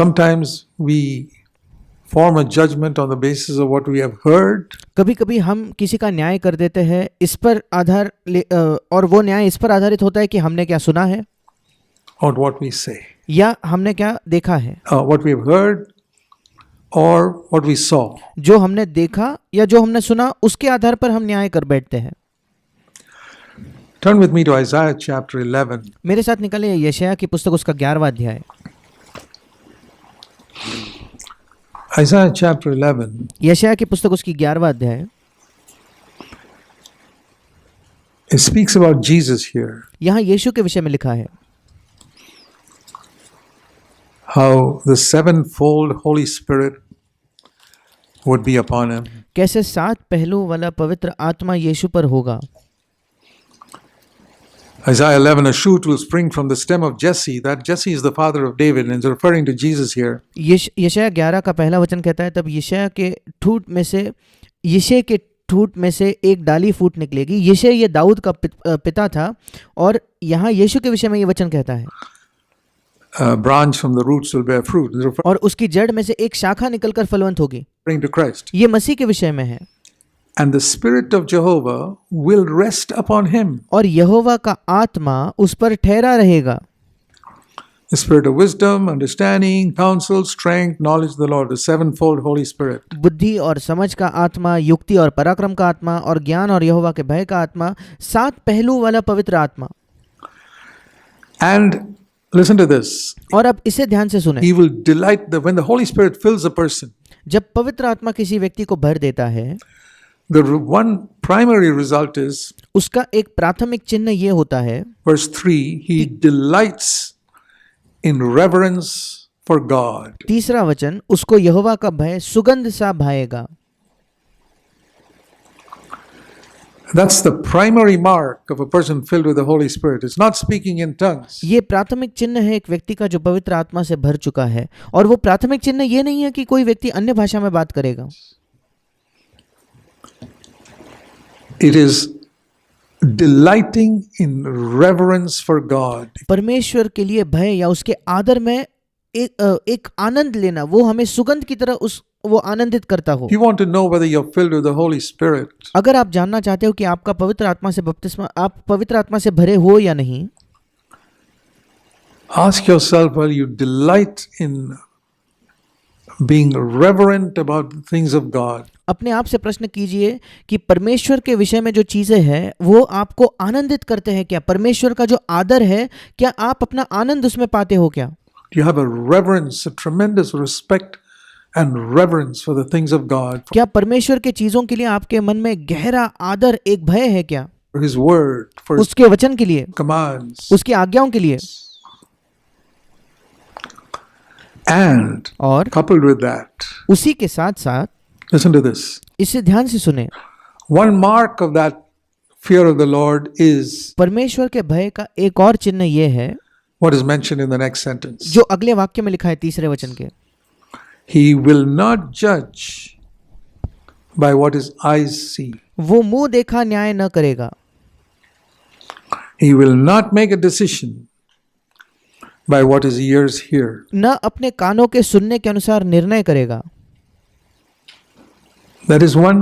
Sometimes we form a judgment on the basis of what we have heard. कभी-कभी हम किसी का न्याय कर देते हैं इस पर और वो न्याय इस पर आधारित होता है कि हमने क्या सुना है Or what we say, या हमने क्या देखा है, what we have heard or what we saw. जो हमने देखा या जो हमने सुना उसके आधार पर हम न्याय कर बैठते हैं। Turn with me to Isaiah chapter 11. मेरे साथ निकले यशायाह की पुस्तक उसका 11वां अध्याय। Isaiah chapter 11. यशायाह की पुस्तक उसकी 11वां अध्याय। It speaks about Jesus here. यहाँ यीशु के विषय में लिखा है How the sevenfold Holy Spirit would be upon him. कैसे 7 पहलू वाला पवित्र आत्मा यीशु पर होगा। Isaiah 11, a shoot will spring from the stem of Jesse. That Jesse is the father of David, and it's referring to Jesus here. यशायाह 11 का पहला वचन कहता है, तब यशायाह के ठूंठ में से एक डाली फूट निकलेगी। यशायाह ये दाऊद का पिता था और यहाँ यीशु के विषय में ये वचन कहता है, A branch from the roots will bear fruit. और उसकी जड़ में से एक शाखा निकलकर फलवंत होगी। Referring to Christ. ये मसीह के विषय में है। And the Spirit of Jehovah will rest upon him. और यहोवा का आत्मा उस पर ठहरा रहेगा। The Spirit of wisdom, understanding, counsel, strength, knowledge of the Lord, the sevenfold Holy Spirit. बुद्धि और समझ का आत्मा, युक्ति और पराक्रम का आत्मा और ज्ञान और यहोवा के भय का आत्मा, 7 पहलू वाला पवित्र आत्मा। And listen to this. और अब इसे ध्यान से सुने। He will delight when the Holy Spirit fills a person. जब पवित्र आत्मा किसी व्यक्ति को भर देता है, The one primary result is, उसका एक प्राथमिक चिन्ह ये होता है, verse 3, he delights in reverence for God. तीसरा वचन, उसको यहोवा का भय सुगंध सा भाएगा। That's the primary mark of a person filled with the Holy Spirit. It's not speaking in tongues. ये प्राथमिक चिन्ह है एक व्यक्ति का जो पवित्र आत्मा से भर चुका है, और वो प्राथमिक चिन्ह ये नहीं है कि कोई व्यक्ति अन्य भाषा में बात करेगा। It is delighting in reverence for God. परमेश्वर के लिए भय या उसके आदर में एक आनंद लेना, वो हमें सुगंध की तरह वो आनंदित करता हो। If you want to know whether you're filled with the Holy Spirit, अगर आप जानना चाहते हो कि आपका पवित्र आत्मा से बपतिस्मा, आप पवित्र आत्मा से भरे हो या नहीं, ask yourself whether you delight in being reverent about the things of God. अपने आप से प्रश्न कीजिए कि परमेश्वर के विषय में जो चीजें हैं वो आपको आनंदित करते हैं क्या? परमेश्वर का जो आदर है, क्या आप अपना आनंद उसमें पाते हो क्या? Do you have a reverence, a tremendous respect and reverence for the things of God, क्या परमेश्वर के चीजों के लिए आपके मन में गहरा आदर, एक भय है क्या? for His word, for His उसके वचन के लिए, commands, उसकी आज्ञाओं के लिए। and और coupled with that, उसी के साथ साथ listen to this. इसे ध्यान से सुने, One mark of that fear of the Lord is परमेश्वर के भय का एक और चिन्ह ये है what is mentioned in the next sentence. जो अगले वाक्य में लिखा है, तीसरे वचन के, He will not judge by what his eyes see. वो मुंह देखा न्याय न करेगा। He will not make a decision by what his ears hear. न अपने कानों के सुनने के अनुसार निर्णय करेगा। That is one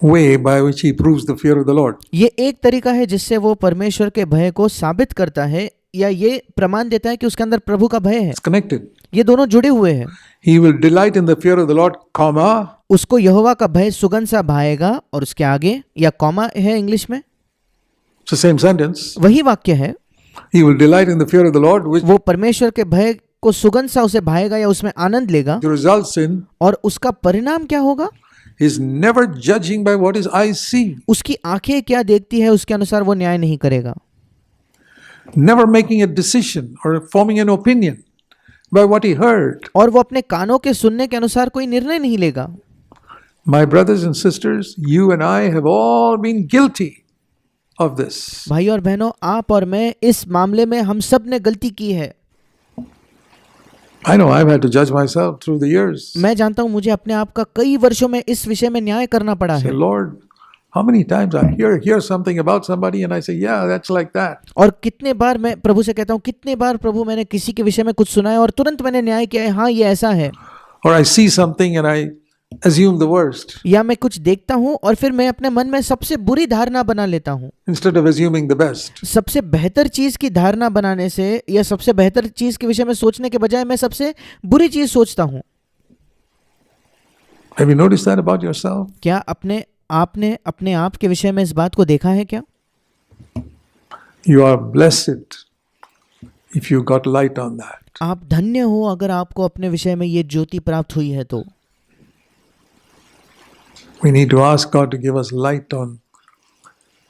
way by which he proves the fear of the Lord. ये एक तरीका है जिससे वो परमेश्वर के भय को साबित करता है या ये प्रमाण देता है कि उसके अंदर प्रभु का भय है। It's connected. ये दोनों जुड़े हुए हैं। He will delight in the fear of the Lord, comma. उसको यहोवा का भय सुगंध सा भाएगा, और उसके आगे या कॉमा है इंग्लिश में, It's the same sentence. वही वाक्य है। He will delight in the fear of the Lord, which वो परमेश्वर के भय को सुगंध सा उसे भाएगा या उसमें आनंद लेगा, results in और उसका परिणाम क्या होगा? his never judging by what his eyes see. उसकी आंखें क्या देखती है उसके अनुसार वो न्याय नहीं करेगा। Never making a decision or forming an opinion by what he heard. और वो अपने कानों के सुनने के अनुसार कोई निर्णय नहीं लेगा। My brothers and sisters, you and I have all been guilty of this. भाई और बहनों, आप और मैं इस मामले में हम सब ने गलती की है। I know I've had to judge myself through the years. मैं जानता हूं, मुझे अपने आप का कई वर्षों में इस विषय में न्याय करना पड़ा Say, है। Lord, How many times I hear something about somebody and I say, yeah, that's like that. और कितने बार मैं प्रभु से कहता हूँ, कितने बार प्रभु मैंने किसी के विषय में कुछ सुना है और तुरंत मैंने न्याय किया है, हाँ ये ऐसा है। Or I see something and I assume the worst या मैं कुछ देखता हूँ और फिर मैं अपने मन में सबसे बुरी धारणा बना लेता हूँ। instead of assuming the best. सबसे बेहतर चीज की धारणा बनाने से या सबसे बेहतर चीज के विषय में सोचने के बजाय मैं सबसे बुरी चीज सोचता हूँ। Have you noticed that about yourself? क्या आपने अपने आप के विषय में इस बात को देखा है क्या? You are blessed if you got light on that. आप धन्य हो अगर आपको अपने विषय में ये ज्योति प्राप्त हुई है। तो We need to ask God to give us light on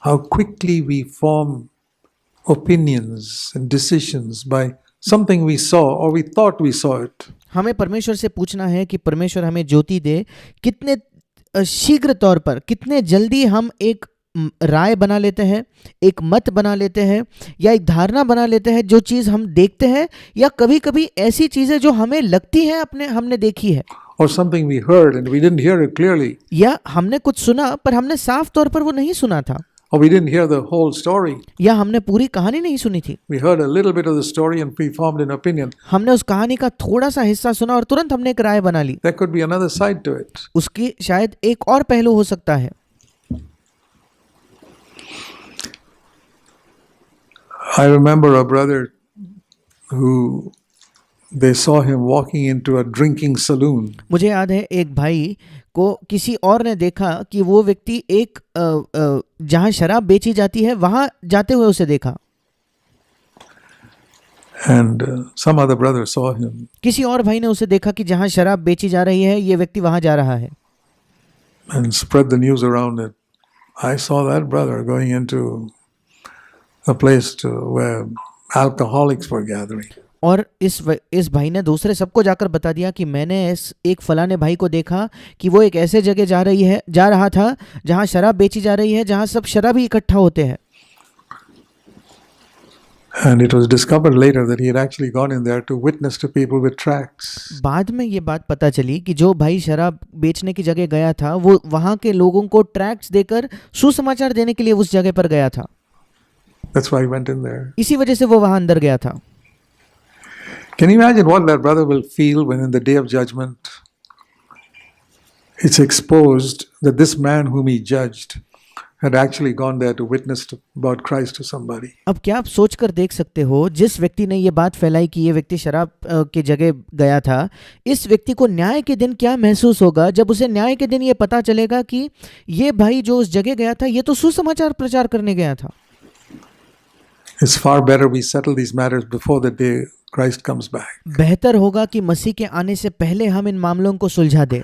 how quickly we form opinions and decisions by something we saw or we thought we saw it. हमें परमेश्वर से पूछना है कि परमेश्वर हमें ज्योति दे, कितने शीघ्र तौर पर, कितने जल्दी हम एक राय बना लेते हैं, एक मत बना लेते हैं या एक धारणा बना लेते हैं जो चीज़ हम देखते हैं, या कभी कभी ऐसी चीज़ें जो हमें लगती हैं हमने देखी है, Or something we heard and we didn't hear it clearly. या हमने कुछ सुना पर हमने साफ तौर पर वो नहीं सुना था, Or we didn't hear the whole story. या हमने पूरी कहानी नहीं सुनी थी। We heard a little bit of the story and we formed an opinion. हमने उस कहानी का थोड़ा सा हिस्सा सुना और तुरंत हमने एक राय बना ली। There could be another side to it. उसकी शायद एक और पहलू हो सकता है। I remember a brother who they saw him walking into a drinking saloon. मुझे याद है एक भाई को किसी और ने देखा कि वो व्यक्ति एक जहाँ शराब बेची जाती है वहाँ जाते हुए उसे देखा। And some other brother saw him. किसी और भाई ने उसे देखा कि जहाँ शराब बेची जा रही है ये व्यक्ति वहाँ जा रहा है, And spread the news around it. I saw that brother going into a place where alcoholics were gathering. और इस भाई ने दूसरे सबको जाकर बता दिया कि मैंने एक फलाने भाई को देखा कि वो एक ऐसे जगह जा रहा था जहाँ शराब बेची जा रही है, जहाँ सब शराबी इकट्ठा होते हैं। And it was discovered later that he had actually gone in there to witness to people with tracts. बाद में ये बात पता चली कि जो भाई शराब बेचने की जगह गया था वो वहाँ के लोगों को ट्रैक्ट्स देकर सुसमाचार देने के लिए उस जगह पर गया था। That's why he went in there. इसी वजह से वो वहाँ अंदर गया था। Can you imagine what that brother will feel when in the day of judgment it's exposed that this man whom he judged had actually gone there to witness about Christ to somebody? अब क्या आप सोच कर देख सकते हो, जिस व्यक्ति ने ये बात फैलाई कि ये व्यक्ति शराब की जगह गया था, इस व्यक्ति को न्याय के दिन क्या महसूस होगा जब उसे न्याय के दिन ये पता चलेगा कि ये भाई जो उस जगह गया था ये तो सुसमाचार प्रचार करने गया था। It's far better we settle these matters before the day Christ comes back. बेहतर होगा कि मसीह के आने से पहले हम इन मामलों को सुलझा दें।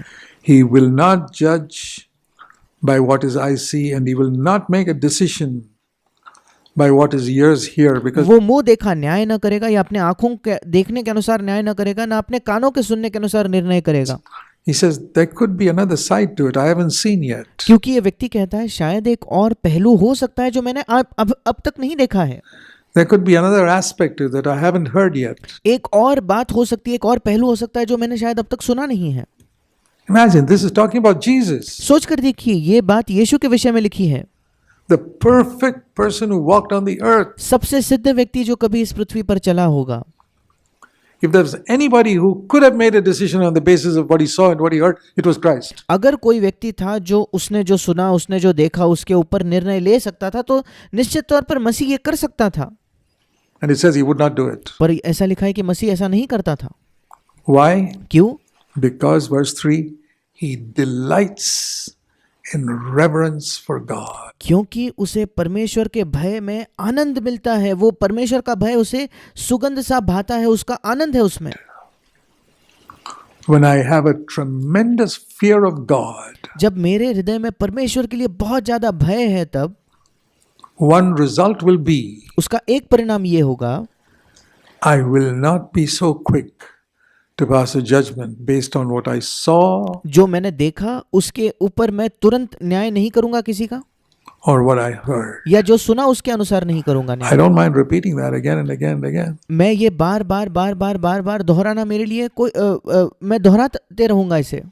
He will not judge by what his eyes see, and he will not make a decision by what his ears hear, because वो मुंह देखा न्याय न करेगा या अपने आंखों के देखने के अनुसार न्याय न करेगा, ना अपने कानों के सुनने के अनुसार निर्णय करेगा। he says there could be another side to it I haven't seen yet. क्योंकि ये व्यक्ति कहता है शायद एक और पहलू हो सकता है जो मैंने अब तक नहीं देखा है। There could be another aspect to it that I haven't heard yet. एक और बात हो सकती है, एक और पहलू हो सकता है जो मैंने शायद अब तक सुना नहीं है। Imagine, this is talking about Jesus, सोच कर देखिए, ये बात यीशु के विषय में लिखी है। the perfect person who walked on the earth. सबसे सिद्ध व्यक्ति जो कभी इस पृथ्वी पर चला होगा। If there was anybody who could have made a decision on the basis of what he saw and what he heard, it was Christ. अगर कोई व्यक्ति था जो उसने जो सुना, उसने जो देखा, उसके ऊपर निर्णय ले सकता था, तो निश्चित तौर पर मसीह ये कर सकता था। And it says he would not do it. पर ऐसा लिखा है कि मसीह ऐसा नहीं करता था। Why? क्यों? Because verse 3, he delights in reverence for God. क्योंकि उसे परमेश्वर के भय में आनंद मिलता है। वो परमेश्वर का भय उसे सुगंध सा भाता है, उसका आनंद है उसमें। When I have a tremendous fear of God, जब मेरे हृदय में परमेश्वर के लिए बहुत ज्यादा भय है, तब one result will be उसका एक परिणाम ये होगा, I will not be so quick to pass a judgment based on what I saw जो मैंने देखा उसके ऊपर मैं तुरंत न्याय नहीं करूंगा किसी का, or what I heard. या जो सुना उसके अनुसार नहीं करूंगा I न्याय। don't mind repeating that again and again and again. मैं ये बार बार दोहराना मेरे लिए कोई मैं दोहराते रहूंगा इसे।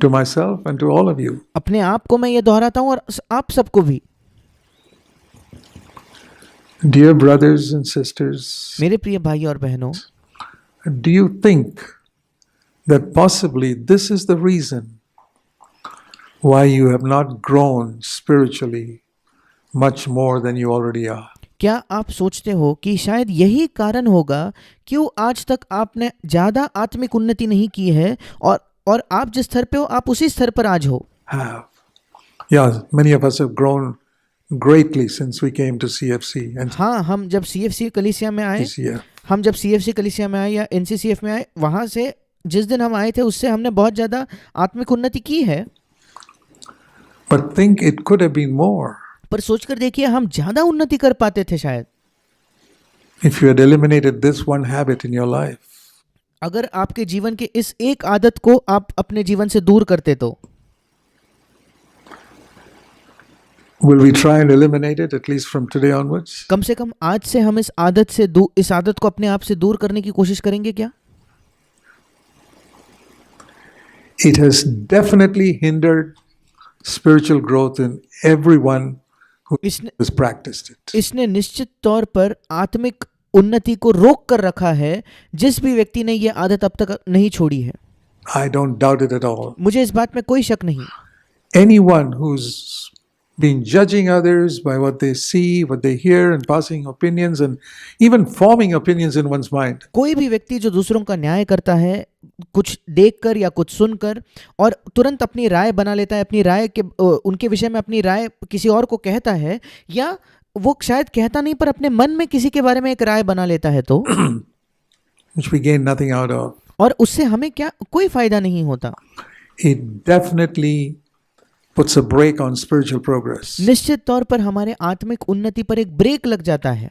to myself and to all of you. अपने आप को मैं ये दोहराता हूँ और आप सबको भी। Dear brothers and sisters, मेरे प्रिय भाई और बहनों, do you think that possibly this is the reason why you have not grown spiritually much more than you already are? क्या आप सोचते हो कि शायद यही कारण होगा क्यों आज तक आपने ज़्यादा आत्मिक उन्नति नहीं की है और आप जिस स्तर पे हो आप उसी स्तर पर आज हो? Have. Yeah, many of us have grown greatly since we came to CFC and हाँ, हम जब CFC कलीसिया में आए, TCF. हम जब CFC कलीसिया में आए या NCCF में आए, वहाँ से जिस दिन हम आए थे उससे हमने बहुत ज़्यादा आत्मिक उन्नति की है। But think it could have been more पर सोचकर देखिए हम ज़्यादा उन्नति कर पाते थे शायद, if you had eliminated this one habit in your life. अगर आपके जीवन के इस एक आदत को आप अपने जीवन से दूर करते तो। Will we try and eliminate it at least from today onwards? कम से कम आज से हम इस आदत को अपने आप से दूर करने की कोशिश करेंगे क्या? It has definitely hindered spiritual growth in everyone who इसने has practiced it. इसने निश्चित तौर पर आत्मिक उन्नति को रोक कर रखा है जिस भी व्यक्ति ने ये आदत अब तक नहीं छोड़ी है। I don't doubt it at all. मुझे इस बात में कोई शक नहीं। Anyone who's been judging others by what they see, what they hear, and passing opinions and even forming opinions in one's mind. कोई भी व्यक्ति जो दूसरों का न्याय करता है कुछ देखकर या कुछ सुनकर और तुरंत अपनी राय बना लेता है, अपनी राय के उनके विषय में अपनी राय किसी और को कहता है, या वो शायद कहता नहीं पर अपने मन में किसी के बारे में एक राय बना लेता है, तो which we gain nothing out of. और उससे हमें क्या कोई फायदा नहीं होता। It definitely puts a brake on spiritual progress. निश्चित तौर पर हमारे आत्मिक उन्नति पर एक ब्रेक लग जाता है।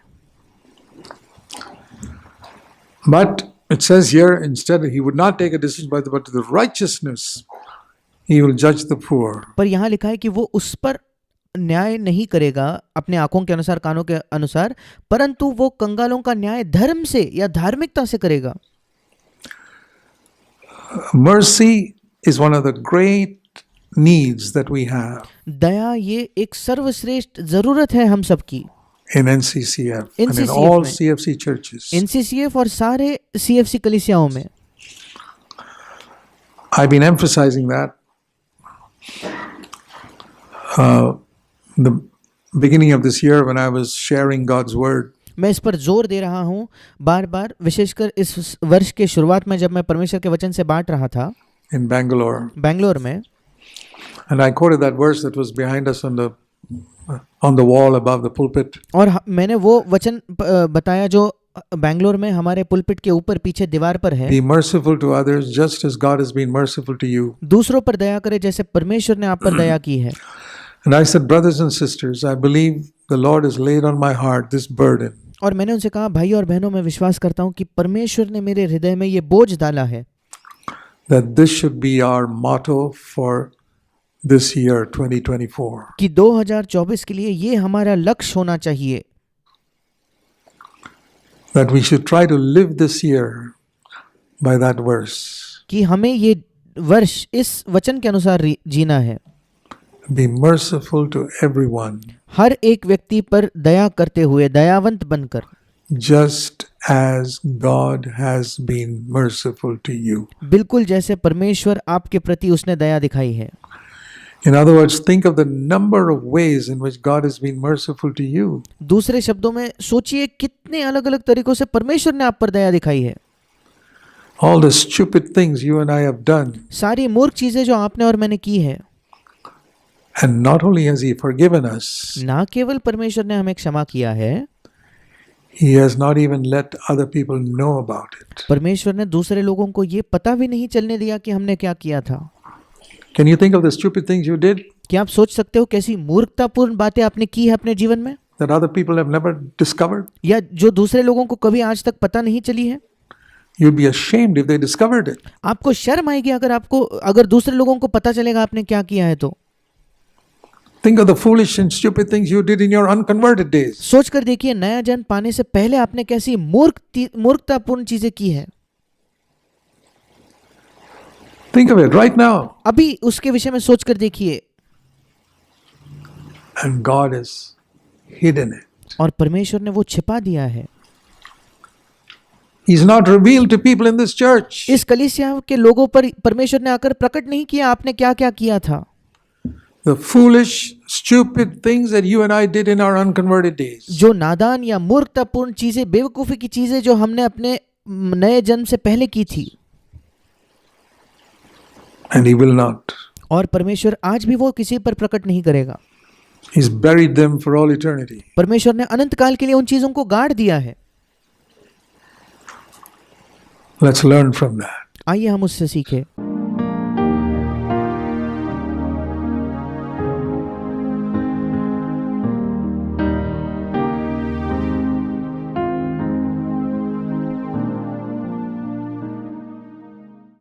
But it says here, instead, he would not take a decision by but the righteousness, he will judge the poor. पर यहाँ लिखा है कि वो उस पर न्याय नहीं करेगा अपने आंखों के अनुसार, कानों के अनुसार, परंतु वो कंगालों का न्याय धर्म से या धार्मिकता से करेगा। Mercy is one of the great needs that we have दया ये एक सर्वश्रेष्ठ जरूरत है हम सबकी in NCCF and in NCCF all में। CFC churches. NCCF और सारे CFC कलीसियाओं में। I've been emphasizing that. The beginning of this year when I was sharing God's word, मैं इस पर जोर दे रहा हूँ बार बार, विशेषकर इस वर्ष के शुरुआत में जब मैं परमेश्वर के वचन से बांट रहा था in Bangalore, बेंगलोर में, and I quoted that verse that was behind us on the wall above the pulpit. और मैंने वो वचन बताया जो बेंगलोर में हमारे पुलपिट के ऊपर पीछे दीवार पर है। Be merciful to others just as God has been merciful to you. दूसरों पर दया करे जैसे परमेश्वर ने आप पर दया की है। And I said, brothers and sisters, I believe the Lord has laid on my heart this burden. और मैंने उनसे कहा, भाई और बहनों, मैं विश्वास करता हूँ कि परमेश्वर ने मेरे हृदय में ये बोझ डाला है That this should be our motto for this year 2024. कि 2024 के लिए ये हमारा लक्ष्य होना चाहिए, That we should try to live this year by that verse. कि हमें ये वर्ष इस वचन के अनुसार जीना है। Be merciful to everyone, हर एक व्यक्ति पर दया करते हुए, दयावंत बनकर, just as God has been merciful to you. बिल्कुल जैसे परमेश्वर आपके प्रति उसने दया दिखाई है। In other words, think of the number of ways in which God has been merciful to you. दूसरे शब्दों में सोचिए कितने अलग अलग तरीकों से परमेश्वर ने आप पर दया दिखाई है। All the stupid things you and I have done. सारी मूर्ख चीजें जो आपने और मैंने की है। And not only has He forgiven us, ना केवल परमेश्वर ने हमें क्षमा किया है, He has not even let other people know about it. परमेश्वर ने दूसरे लोगों को ये पता भी नहीं चलने दिया कि हमने क्या किया था। Can you think of the stupid things you did क्या आप सोच सकते हो कैसी मूर्खतापूर्ण बातें आपने की है अपने जीवन में, that other people have never discovered? या जो दूसरे लोगों को कभी आज तक पता नहीं चली है? You'd be ashamed if they discovered it. आपको शर्म आएगी अगर दूसरे लोगों को पता चलेगा आपने क्या किया है तो। Think of the foolish and stupid things you did in your unconverted days. सोच कर देखिए नया जन्म पाने से पहले आपने कैसी मूर्खतापूर्ण चीजें की है। Think of it right now. अभी उसके विषय में सोच कर देखिए, And God has hidden it. और परमेश्वर ने वो छिपा दिया है। He's not revealed to people in this church. इस कलीसिया के लोगों पर परमेश्वर ने आकर प्रकट नहीं किया आपने क्या क्या किया था। The foolish, stupid things that you and I did in our unconverted days. जो नादान या मूर्खतापूर्ण चीजें, बेवकूफी की चीजें जो हमने अपने नए जन्म से पहले की थी। And He will not. और परमेश्वर आज भी वो किसी पर प्रकट नहीं करेगा। He's buried them for all eternity. परमेश्वर ने अनंत काल के लिए उन चीजों को गाड़ दिया है। Let's learn from that. आइए हम उससे सीखें।